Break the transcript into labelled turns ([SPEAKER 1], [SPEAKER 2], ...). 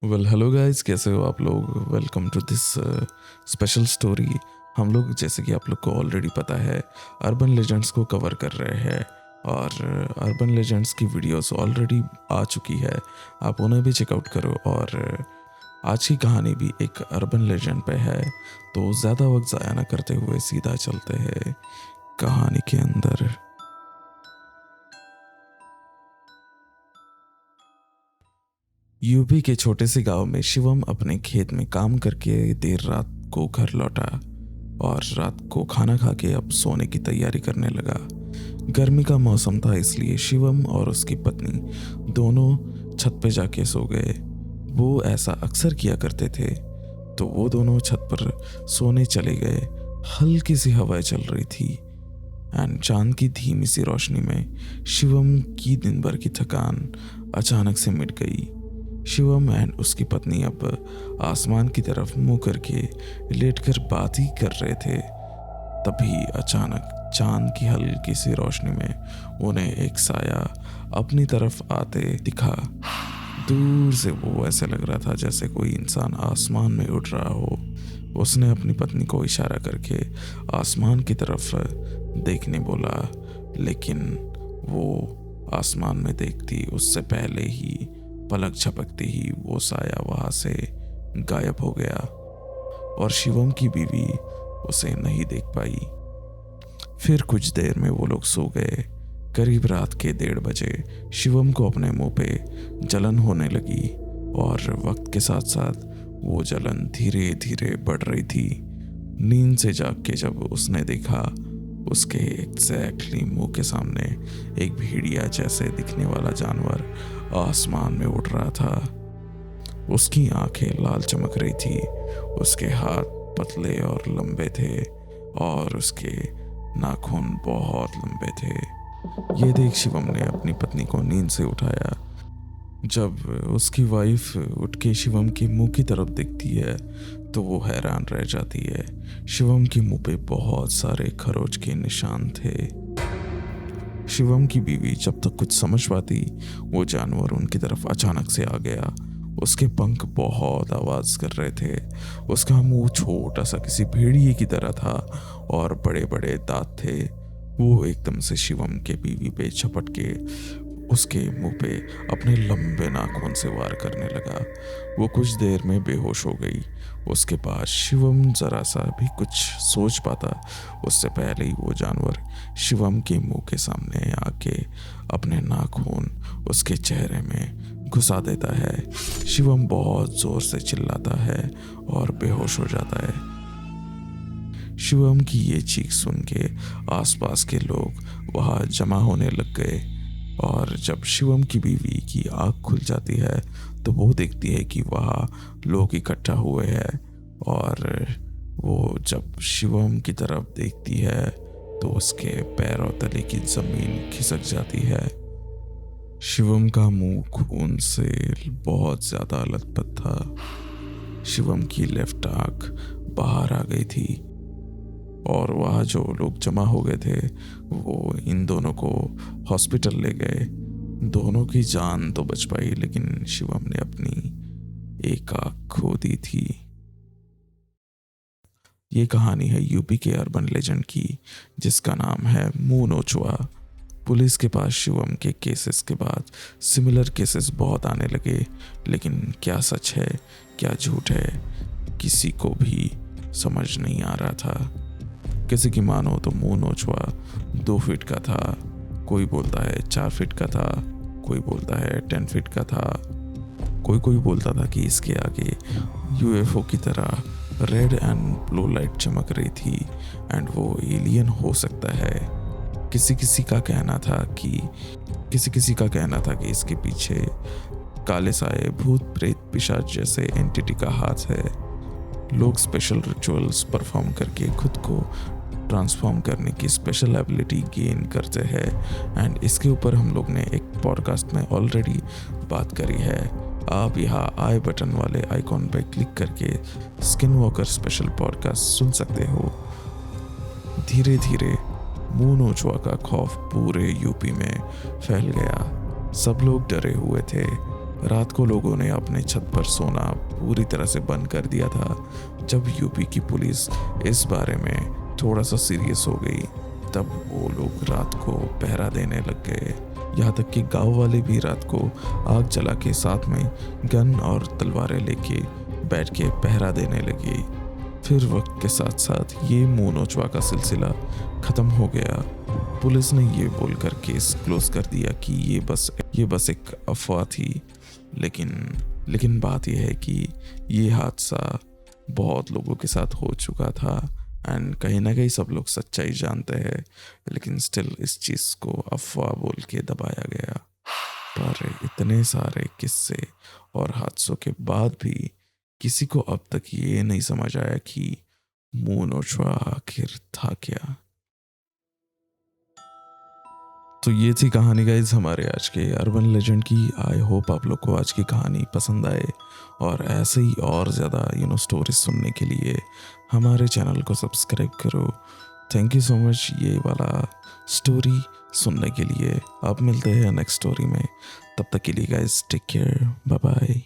[SPEAKER 1] Hello guys, कैसे हो आप लोग। Welcome to this special story. हम लोग, जैसे कि आप लोग को ऑलरेडी पता है, अर्बन लेजेंड्स को कवर कर रहे हैं और अर्बन लेजेंड्स की वीडियोस ऑलरेडी आ चुकी है। आप उन्हें भी चेकआउट करो। और आज की कहानी भी एक अर्बन लेजेंड पे है, तो ज़्यादा वक्त ज़ाया ना करते हुए सीधा चलते हैं कहानी के अंदर। यूपी के छोटे से गांव में शिवम अपने खेत में काम करके देर रात को घर लौटा और रात को खाना खा के अब सोने की तैयारी करने लगा। गर्मी का मौसम था, इसलिए शिवम और उसकी पत्नी दोनों छत पे जाके सो गए। वो ऐसा अक्सर किया करते थे। तो वो दोनों छत पर सोने चले गए। हल्की सी हवाएं चल रही थी एंड चांद की धीमी सी रोशनी में शिवम की दिन भर की थकान अचानक से मिट गई। शिवम एंड उसकी पत्नी अब आसमान की तरफ मुंह करके लेटकर बात ही कर रहे थे। तभी अचानक चांद की हल्की सी रोशनी में उन्हें एक साया अपनी तरफ आते दिखा। दूर से वो ऐसे लग रहा था जैसे कोई इंसान आसमान में उड़ रहा हो। उसने अपनी पत्नी को इशारा करके आसमान की तरफ देखने बोला, लेकिन वो आसमान में देखती उससे पहले ही पलक झपकते ही वो साया वहां से गायब हो गया और शिवम की बीवी उसे नहीं देख पाई। फिर कुछ देर में वो लोग सो गए। करीब रात के 1:30 बजे शिवम को अपने मुंह पे जलन होने लगी और वक्त के साथ साथ वो जलन धीरे धीरे बढ़ रही थी। नींद से जाग के जब उसने देखा, उसके एग्जैक्टली मुंह के सामने एक भेड़िया जैसे दिखने वाला जानवर आसमान में उड़ रहा था। उसकी आंखें लाल चमक रही थी, उसके हाथ पतले और लंबे थे और उसके नाखून बहुत लंबे थे। ये देख शिवम ने अपनी पत्नी को नींद से उठाया। जब उसकी वाइफ उठ के शिवम के मुंह की तरफ देखती है तो वो हैरान रह जाती है। शिवम के मुंह पे बहुत सारे खरोच के निशान थे। शिवम की बीवी जब तक कुछ समझ पाती, वो जानवर उनकी तरफ अचानक से आ गया। उसके पंख बहुत आवाज कर रहे थे। उसका मुंह छोटा सा किसी भेड़िए की तरह था और बड़े बड़े दांत थे। वो एकदम से शिवम के बीवी पे झपट के उसके मुंह पे अपने लंबे नाखून से वार करने लगा। वो कुछ देर में बेहोश हो गई। उसके बाद शिवम जरा सा भी कुछ सोच पाता उससे पहले ही वो जानवर शिवम के मुंह के सामने आके अपने नाखून उसके चेहरे में घुसा देता है। शिवम बहुत जोर से चिल्लाता है और बेहोश हो जाता है। शिवम की ये चीख सुन के आसपास के लोग वहां जमा होने लग गए और जब शिवम की बीवी की आँख खुल जाती है तो वो देखती है कि वहाँ लोग इकट्ठा हुए हैं और वो जब शिवम की तरफ देखती है तो उसके पैरों तले की जमीन खिसक जाती है। शिवम का मुंह खून से बहुत ज्यादा लथपथ था। शिवम की लेफ्ट आँख बाहर आ गई थी और वहाँ जो लोग जमा हो गए थे वो इन दोनों को हॉस्पिटल ले गए। दोनों की जान तो बच पाई, लेकिन शिवम ने अपनी एक आँख खो दी थी। ये कहानी है यूपी के अर्बन लेजेंड की, जिसका नाम है मुंह नोचुआ। पुलिस के पास शिवम के केसेस के बाद सिमिलर केसेस बहुत आने लगे, लेकिन क्या सच है क्या झूठ है किसी को भी समझ नहीं आ रहा था। किसी की मानो तो मुंह नोचुआ 2 फीट का था, कोई बोलता है 4 फीट का था, कोई बोलता है 10 फीट का था, कोई बोलता था कि इसके आगे यूएफओ की तरह रेड एंड ब्लू लाइट चमक रही थी एंड वो एलियन हो सकता है। किसी किसी का कहना था कि इसके पीछे काले साए, भूत प्रेत, पिशाच जैसे एंटिटी का हाथ है। लोग स्पेशल रिचुअल्स परफॉर्म करके खुद को ट्रांसफॉर्म करने की स्पेशल एबिलिटी गेन करते हैं एंड इसके ऊपर हम लोग ने एक पॉडकास्ट में ऑलरेडी बात करी है। आप यहाँ आई बटन वाले आइकॉन पर क्लिक करके स्किन वॉकर स्पेशल पॉडकास्ट सुन सकते हो। धीरे धीरे मुंह नोचुआ का खौफ पूरे यूपी में फैल गया। सब लोग डरे हुए थे रात को लोगों ने अपने छत पर सोना पूरी तरह से बंद कर दिया था। जब यूपी की पुलिस इस बारे में थोड़ा सा सीरियस हो गई, तब वो लोग रात को पहरा देने लग गए। यहाँ तक कि गांव वाले भी रात को आग जला के साथ में गन और तलवारें लेके बैठ के पहरा देने लगे। फिर वक्त के साथ साथ ये मुंह नोचवा का सिलसिला ख़त्म हो गया। पुलिस ने ये बोलकर केस क्लोज कर दिया कि ये बस एक अफवाह थी। लेकिन बात यह है कि ये हादसा बहुत लोगों के साथ हो चुका था एंड कहीं ना कहीं सब लोग सच्चाई जानते हैं, लेकिन स्टिल इस चीज़ को अफवाह बोल के दबाया गया। पर इतने सारे किस्से और हादसों के बाद भी किसी को अब तक ये नहीं समझ आया कि मुंह नोचवा आखिर था क्या। तो ये थी कहानी गाइज हमारे आज के अर्बन लेजेंड की। आई होप आप लोग को आज की कहानी पसंद आए, और ऐसे ही और ज़्यादा स्टोरीज सुनने के लिए हमारे चैनल को सब्सक्राइब करो। थैंक यू सो मच ये वाला स्टोरी सुनने के लिए। अब मिलते हैं नेक्स्ट स्टोरी में, तब तक के लिए guys take care, bye bye.